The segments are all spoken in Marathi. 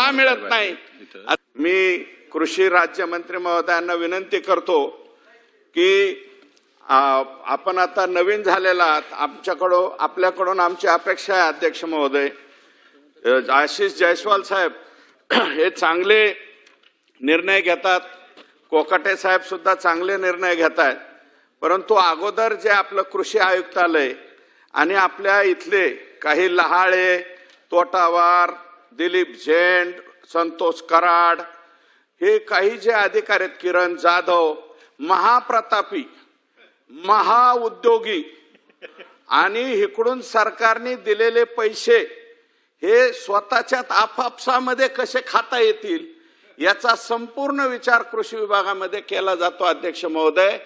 का मिळत नाही? मी कृषी राज्यमंत्री महोदयांना विनंती करतो की आपण आता नवीन झालेला आपल्याकडून आमची अपेक्षा आहे अध्यक्ष महोदय, आशिष जयस्वाल साहेब हे चांगले निर्णय घेतात, कोकाटे साहेब सुद्धा चांगले निर्णय घेत आहेत, परंतु अगोदर जे आपलं कृषी आयुक्तालय आणि आपल्या इथले काही लहाळे, तोटावार, दिलीप झेंड, संतोष कराड हे काही जे अधिकारी आहेत, किरण जाधव, महाप्रतापी, महाउद्योगी आणि इकडून सरकारने दिलेले पैसे हे स्वतःच्यात आपापसामध्ये कसे खाता येतील याचा संपूर्ण विचार कृषी विभागामध्ये केला जातो अध्यक्ष महोदय.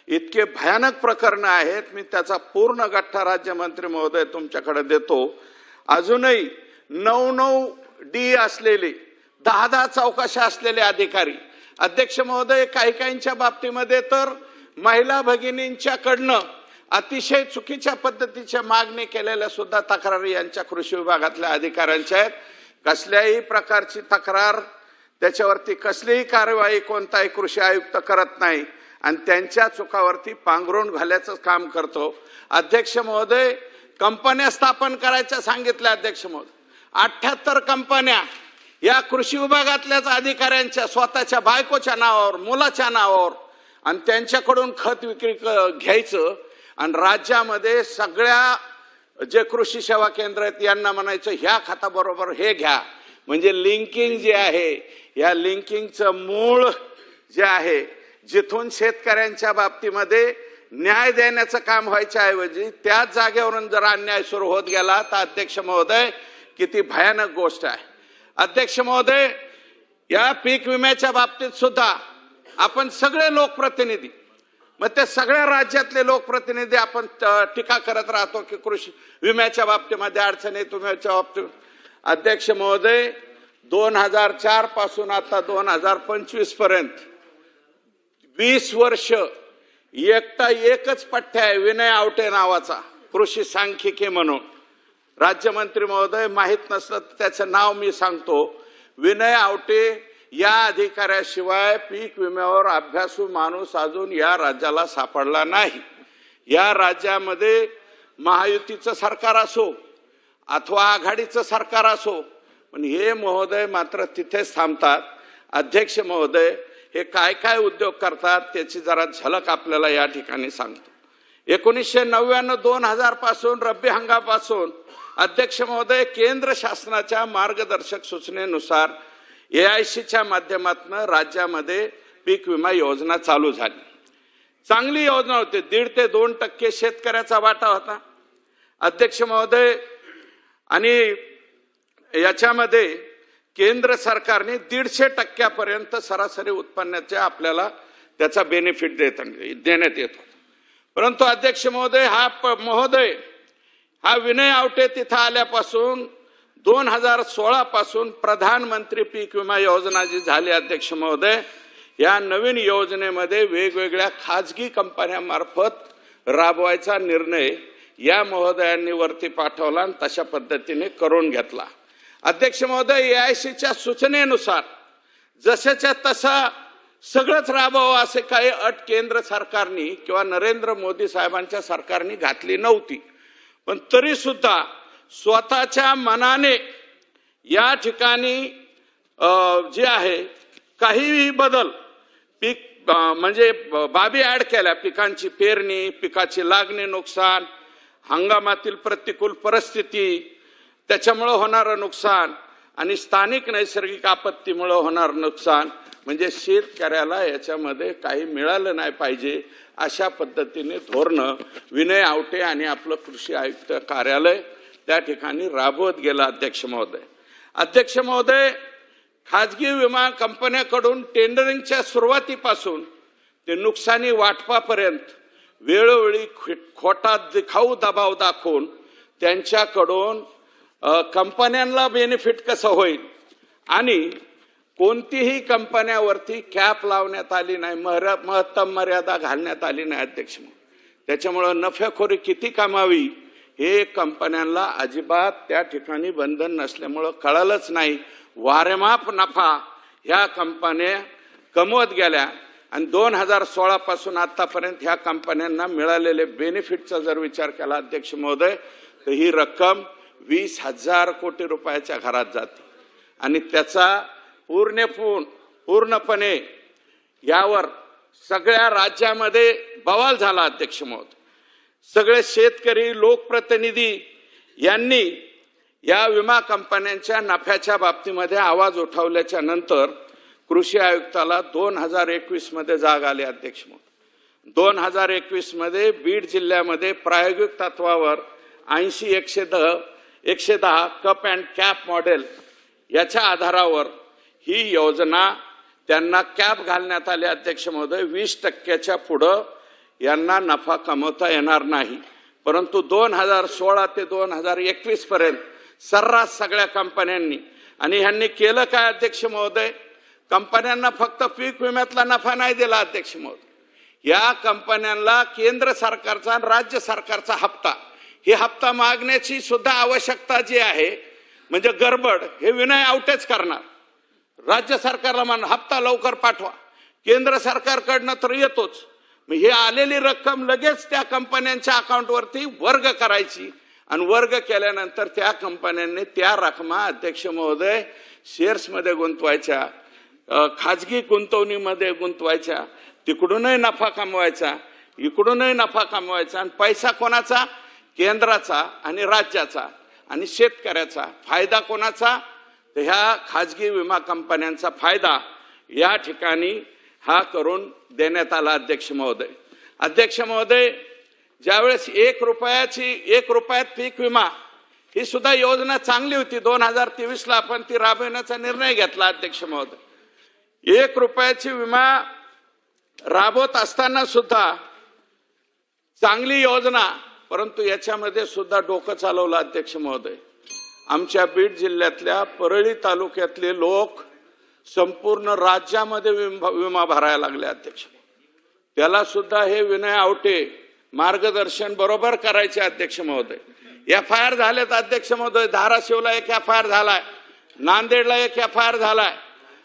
इतके भयानक प्रकरण आहेत, मी त्याचा पूर्ण गठ्ठा राज्यमंत्री महोदय तुमच्याकडे देतो. अजूनही 9 डी असलेले 10 चौकशा असलेले अधिकारी अध्यक्ष महोदय, काहींच्या बाबतीमध्ये तर महिला भगिनींच्याकडनं अतिशय चुकीच्या पद्धतीच्या मागणी केलेल्या सुद्धा तक्रारी यांच्या कृषी विभागातल्या अधिकाऱ्यांच्या आहेत. कसल्याही प्रकारची तक्रार, त्याच्यावरती कसलीही कारवाई कोणताही कृषी आयुक्त करत नाही आणि त्यांच्या चुकावरती पांघरून घालायचं काम करतो. अध्यक्ष महोदय, कंपन्या स्थापन करायच्या सांगितल्या अध्यक्ष महोदय. 78 कंपन्या या कृषी विभागातल्याच अधिकाऱ्यांच्या स्वतःच्या बायकोच्या नावावर, मुलाच्या नावावर, आणि त्यांच्याकडून खत विक्री घ्यायचं आणि राज्यामध्ये सगळ्या जे कृषी सेवा केंद्र आहेत यांना म्हणायचं ह्या खताबरोबर हे घ्या. म्हणजे लिंकिंग जे आहे, या लिंकिंगचं मूळ जे आहे, जिथून शेतकऱ्यांच्या बाबतीमध्ये न्याय देण्याचं काम व्हायच्या ऐवजी त्याच जागेवरून जर अन्याय सुरू होत गेला तर अध्यक्ष महोदय किती भयानक गोष्ट आहे. अध्यक्ष महोदय, या पीक विम्याच्या बाबतीत सुद्धा आपण सगळे लोकप्रतिनिधी, मग ते सगळ्या राज्यातले लोकप्रतिनिधी आपण टीका करत राहतो की कृषी विम्याच्या बाबतीमध्ये अडचणी, विम्याच्या बाबतीत. अध्यक्ष महोदय, 2004 पासून आता 2025 पर्यंत 20 वर्ष एकच पठ्य आहे, विनय आवटे नावाचा, कृषी सांख्यिकी म्हणून. राज्यमंत्री महोदय, माहित नसलं तर त्याचं नाव मी सांगतो. विनय आवटे या अधिकाऱ्याशिवाय पीक विम्यावर अभ्यासू माणूस अजून या राज्याला सापडला नाही. या राज्यामध्ये महायुतीचं सरकार असो अथवा आघाडीचं सरकार असो, पण हे महोदय मात्र तिथेच थांबतात. अध्यक्ष महोदय, हे काय काय उद्योग करतात त्याची जरा झलक आपल्याला या ठिकाणी सांगतो. 1999-2000 पासून रब्बी हंगामापासून अध्यक्ष महोदय, केंद्र शासनाच्या मार्गदर्शक सूचनेनुसार AICच्या माध्यमातून राज्यामध्ये पीक विमा योजना चालू झाली. चांगली योजना होती. 1.5 ते 2% शेतकऱ्याचा वाटा होता अध्यक्ष महोदय, आणि याच्यामध्ये केंद्र सरकारने 150% सरासरी उत्पन्नाच्या आपल्याला त्याचा बेनिफिट देण्यात येतो. परंतु अध्यक्ष महोदय, हा विनय आवटे तिथं आल्यापासून 2016 पासून प्रधानमंत्री पीक विमा योजना जी झाली अध्यक्ष महोदय, या नवीन योजनेमध्ये वेगवेगळ्या खाजगी कंपन्यांमार्फत राबवायचा निर्णय या महोदयांनी वरती पाठवला आणि तशा पद्धतीने करून घेतला. अध्यक्ष महोदय, AICच्या सूचनेनुसार जशाच्या तसा सगळंच राबवावं असे काही अट केंद्र सरकारने किंवा नरेंद्र मोदी साहेबांच्या सरकारने घातली नव्हती, पण तरी सुद्धा स्वतःच्या मनाने या ठिकाणी जे आहे काहीही बदल पीक म्हणजे बाबी ऍड केल्या. पिकांची पेरणी, पिकाची लागणी, नुकसान, हंगामातील प्रतिकूल परिस्थिती, त्याच्यामुळे होणारं नुकसान आणि स्थानिक नैसर्गिक आपत्तीमुळे होणारं नुकसान, म्हणजे शेतकऱ्याला याच्यामध्ये काही मिळालं नाही पाहिजे अशा पद्धतीने धोरणं विनय आवटे आणि आपलं कृषी आयुक्त कार्यालय त्या ठिकाणी राबवत गेला अध्यक्ष महोदय. अध्यक्ष महोदय, खाजगी विमा कंपन्याकडून टेंडरिंगच्या सुरुवातीपासून ते नुकसानी वाटपापर्यंत वेळोवेळी खोटा दिखाऊ दबाव दाखवून त्यांच्याकडून कंपन्यांना बेनिफिट कसं होईल आणि कोणतीही कंपन्यावरती कॅप लावण्यात आली नाही, महत्तम मर्यादा घालण्यात आली नाही अध्यक्ष. त्याच्यामुळे नफेखोरी किती कमावी हे कंपन्यांना अजिबात त्या ठिकाणी बंधन नसल्यामुळे कळलंच नाही. वारेमाप नफा ह्या कंपन्या कमवत गेल्या आणि 2016 पासून आतापर्यंत ह्या कंपन्यांना मिळालेले बेनिफिटचा जर विचार केला अध्यक्ष महोदय तर ही रक्कम 20,000 कोटी रुपयाच्या घरात जाते आणि त्याचा पूर्णपणे यावर सगळ्या राज्यामध्ये बवाल झाला अध्यक्ष महोदय. सगळे शेतकरी लोकप्रतिनिधी यांनी या विमा कंपन्यांच्या नफ्याच्या बाबतीमध्ये आवाज उठवल्याच्या नंतर कृषी आयुक्ताला 2021 मध्ये जाग आली अध्यक्ष महोदय. 2021 मध्ये बीड जिल्ह्यामध्ये प्रायोगिक तत्वावर 80-110 कप अँड कॅप मॉडेल याच्या आधारावर ही योजना त्यांना कॅप घालण्यात आली अध्यक्ष महोदय. 20% पुढं यांना नफा कमवता येणार नाही. परंतु 2016 ते 2021 पर्यंत सर्रास सगळ्या कंपन्यांनी आणि ह्यांनी केलं काय अध्यक्ष महोदय, कंपन्यांना फक्त पीक विम्यातला नफा नाही दिला अध्यक्ष महोदय. या कंपन्यांना केंद्र सरकारचा आणि राज्य सरकारचा हप्ता, हे हप्ता मागण्याची सुद्धा आवश्यकता जी आहे म्हणजे गडबड, हे विनय आवटेच करणार. राज्य सरकारला मान हप्ता लवकर पाठवा, केंद्र सरकारकडनं तर येतोच, ही आलेली रक्कम लगेच त्या कंपन्यांच्या अकाउंटवरती वर्ग करायची आणि वर्ग केल्यानंतर त्या कंपन्यांनी त्या रकमा अध्यक्ष महोदय शेअर्समध्ये गुंतवायच्या, खाजगी गुंतवणुकीमध्ये गुंतवायच्या, तिकडूनही नफा कमवायचा, इकडूनही नफा कमवायचा आणि पैसा कोणाचा, केंद्राचा आणि राज्याचा आणि शेतकऱ्याचा. फायदा कोणाचा, तर ह्या खाजगी विमा कंपन्यांचा फायदा या ठिकाणी हा करून देण्यात आला अध्यक्ष महोदय. अध्यक्ष महोदय, ज्यावेळेस 1 रुपयात पीक विमा ही सुद्धा योजना चांगली होती. 2023 ला आपण ती राबविण्याचा निर्णय घेतला अध्यक्ष महोदय. 1 रुपयाची विमा राबवत असताना सुद्धा चांगली योजना, परंतु याच्यामध्ये सुद्धा डोकं चालवलं अध्यक्ष महोदय. आमच्या बीड जिल्ह्यातल्या परळी तालुक्यातले लोक संपूर्ण राज्यामध्ये विमा भरायला लागले अध्यक्ष. त्याला सुद्धा हे विनय आवटे मार्गदर्शन बरोबर करायचे अध्यक्ष महोदय. FIR झालेत अध्यक्ष महोदय. धाराशिवला एक FIR झालाय, नांदेडला एक FIR झालाय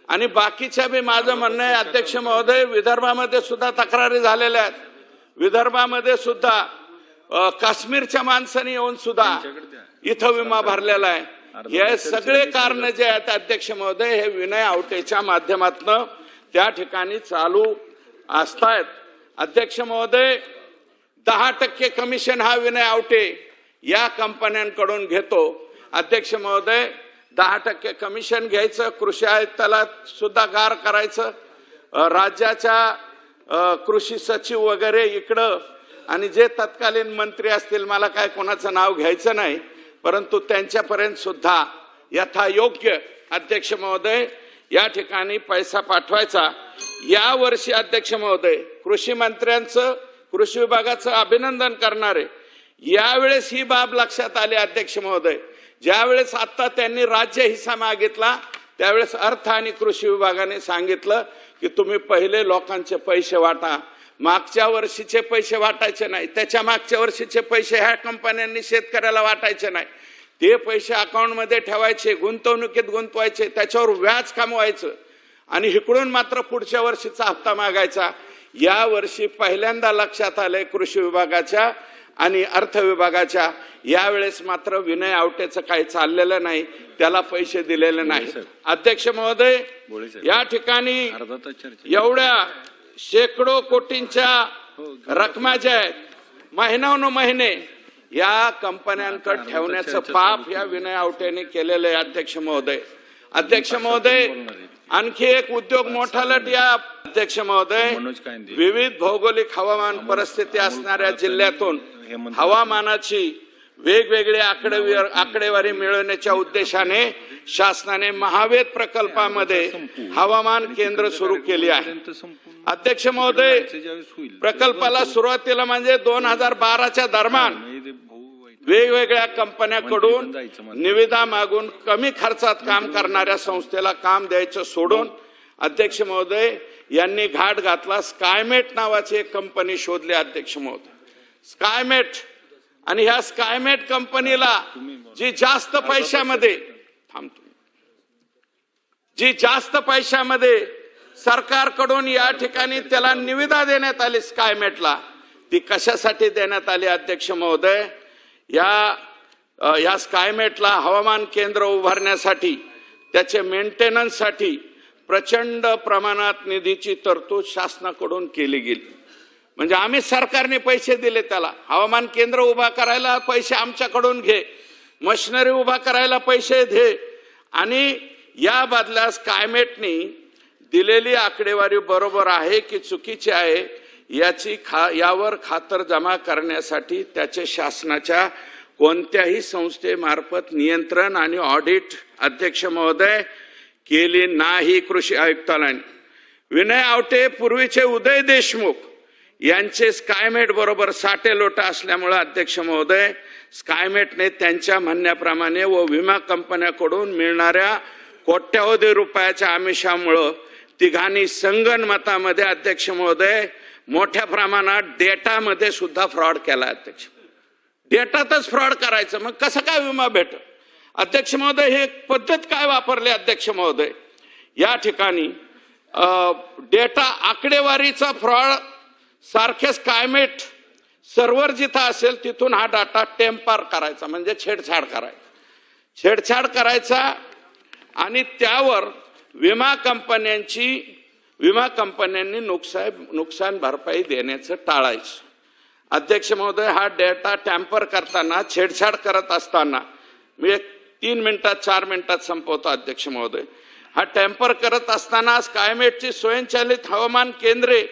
आणि बाकीच्या बी माझं म्हणणं आहे अध्यक्ष महोदय, विदर्भामध्ये सुद्धा तक्रारी झालेल्या आहेत. विदर्भामध्ये सुद्धा काश्मीरच्या माणसांनी येऊन सुद्धा इथं विमा भरलेला आहे. हे सगळे कारण जे आहेत अध्यक्ष महोदय हे विनय आवटेच्या माध्यमातून त्या ठिकाणी चालू असतायत. अध्यक्ष महोदय, 10% कमिशन हा विनय आवटे या कंपन्यांकडून घेतो. अध्यक्ष महोदय, 10% कमिशन घ्यायचं, कृषी आयुक्ताला सुद्धा गार करायचं, राज्याच्या कृषी सचिव वगैरे इकडं आणि जे तत्कालीन मंत्री असतील, मला काय कोणाचं नाव घ्यायचं नाही, परंतु त्यांच्यापर्यंत सुद्धा यथायोग्य अध्यक्ष महोदय या ठिकाणी पैसा पाठवायचा. या वर्षी अध्यक्ष महोदय कृषी मंत्र्यांचं, कृषी विभागाचं अभिनंदन करणारे. यावेळेस ही बाब लक्षात आली अध्यक्ष महोदय, ज्यावेळेस आता त्यांनी राज्य हिस्सा मागितला त्यावेळेस अर्थ आणि कृषी विभागाने सांगितलं की तुम्ही पहिले लोकांचे पैसे वाटा, मागच्या वर्षीचे पैसे वाटायचे नाही, त्याच्या मागच्या वर्षीचे पैसे ह्या कंपन्यांनी शेतकऱ्याला वाटायचे नाही, ते पैसे अकाउंटमध्ये ठेवायचे, गुंतवणुकीत गुंतवायचे, त्याच्यावर व्याज कमवायचं आणि इकडून मात्र पुढच्या वर्षीचा हप्ता मागायचा. या वर्षी पहिल्यांदा लक्षात आलंय कृषी विभागाच्या आणि अर्थ विभागाच्या, यावेळेस मात्र विनय आवटेचं काही चाललेलं नाही, त्याला पैसे दिलेले नाही. अध्यक्ष महोदय, या ठिकाणी एवढ्या शेकडो कोटींच्या रकमा ज्या आहेत महिने या कंपन्यांकडे ठेवण्याचं पाप या विनय आवटेने केलेलं आहे अध्यक्ष महोदय. अध्यक्ष महोदय, आणखी एक उद्योग मोठा लट या अध्यक्ष महोदय, विविध भौगोलिक हवामान परिस्थिती असणाऱ्या जिल्ह्यातून हवामानाची वेगवेगळी आकडेवारी मिळवण्याच्या उद्देशाने शासनाने महावेद प्रकल्पामध्ये हवामान केंद्र सुरू केली आहे. अध्यक्ष महोदय, प्रकल्पाला सुरुवातीला म्हणजे 2012च्या दरम्यान वेगवेगळ्या कंपन्याकडून निविदा मागून कमी खर्चात काम करणाऱ्या संस्थेला काम द्यायचं सोडून अध्यक्ष महोदय यांनी घाट घातला. स्कायमेट नावाची एक कंपनी शोधली अध्यक्ष महोदय, स्कायमेट. आणि ह्या स्कायमेट कंपनीला जी जास्त पैशामध्ये जी जास्त पैशामध्ये सरकारकडून या ठिकाणी त्याला निविदा देण्यात आली स्कायमेटला, ती कशासाठी देण्यात आली अध्यक्ष महोदय? या स्कायमेटला हवामान केंद्र उभारण्यासाठी, त्याचे मेंटेनन्ससाठी प्रचंड प्रमाणात निधीची तरतूद शासनाकडून केली गेली. म्हणजे आम्ही सरकारने पैसे दिले त्याला, हवामान केंद्र उभा करायला पैसे आमच्याकडून घे, मशिनरी उभा करायला पैसे दे, आणि या बदल्या स्कायमेटनी दिलेली आकडेवारी बरोबर आहे की चुकीची आहे यावर खातरजमा करण्यासाठी त्याचे शासनाच्या कोणत्याही संस्थेमार्फत नियंत्रण आणि ऑडिट अध्यक्ष महोदय केली नाही कृषी आयुक्तालयाने. विनय आवटे, पूर्वीचे उदय देशमुख यांचे स्कायमेट बरोबर साटेलोटा असल्यामुळे अध्यक्ष महोदय स्कायमेटने त्यांच्या म्हणण्याप्रमाणे व विमा कंपन्याकडून मिळणाऱ्या कोट्यावधी रुपयाच्या आमिषामुळे तिघांनी संगनमतामध्ये अध्यक्ष महोदय मोठ्या प्रमाणात डेटामध्ये सुद्धा फ्रॉड केला. अध्यक्ष, डेटातच फ्रॉड करायचं, मग कसं काय विमा भेट? अध्यक्ष महोदय, हे पद्धत काय वापरली अध्यक्ष महोदय? या ठिकाणी डेटा आकडेवारीचा फ्रॉड सारखे स्कायमेट सर्व्हर जिथं असेल तिथून हा डाटा टेम्पर करायचा, म्हणजे छेडछाड करायचा आणि त्यावर विमा कंपन्यांनी नुकसान भरपाई देण्याचं टाळायचं. अध्यक्ष महोदय, हा डेटा टॅम्पर करताना, छेडछाड करत असताना, मी 3 मिनिटात 4 मिनिटात संपवतो अध्यक्ष महोदय, हा टॅम्पर करत असताना स्कायमेटची स्वयंचलित हवामान केंद्रे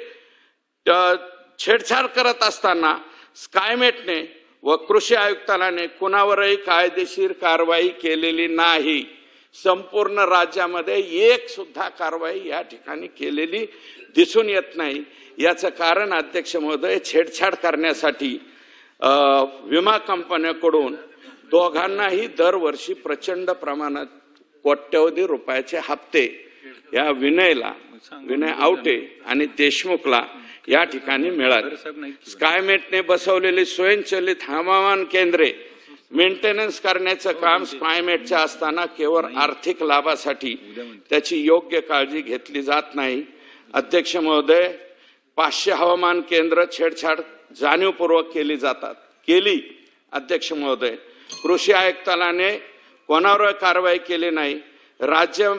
छेडछाड करत असताना स्कायमेटने व कृषी आयुक्तालयाने कुणावरही कायदेशीर कारवाई केलेली नाही. संपूर्ण राज्यामध्ये एक सुद्धा कारवाई या ठिकाणी केलेली दिसून येत नाही. याचं कारण अध्यक्ष महोदय, छेडछाड करण्यासाठी विमा कंपन्याकडून दोघांनाही दरवर्षी प्रचंड प्रमाणात कोट्यवधी रुपयाचे हप्ते या विनय आवटे आणि देशमुखला या ठिकाणी मिळाले. स्कायमेटने बसवलेली स्वयंचलित हवामान केंद्रे मेंटेनन्स करण्याचं काम स्कायमेटच्या असताना केवळ आर्थिक लाभासाठी त्याची योग्य काळजी घेतली जात नाही. अध्यक्ष महोदय, 500 हवामान केंद्र छेडछाड जाणीवपूर्वक केली अध्यक्ष महोदय. कृषी आयुक्तालयाने कोणावर कारवाई केली नाही. राज्य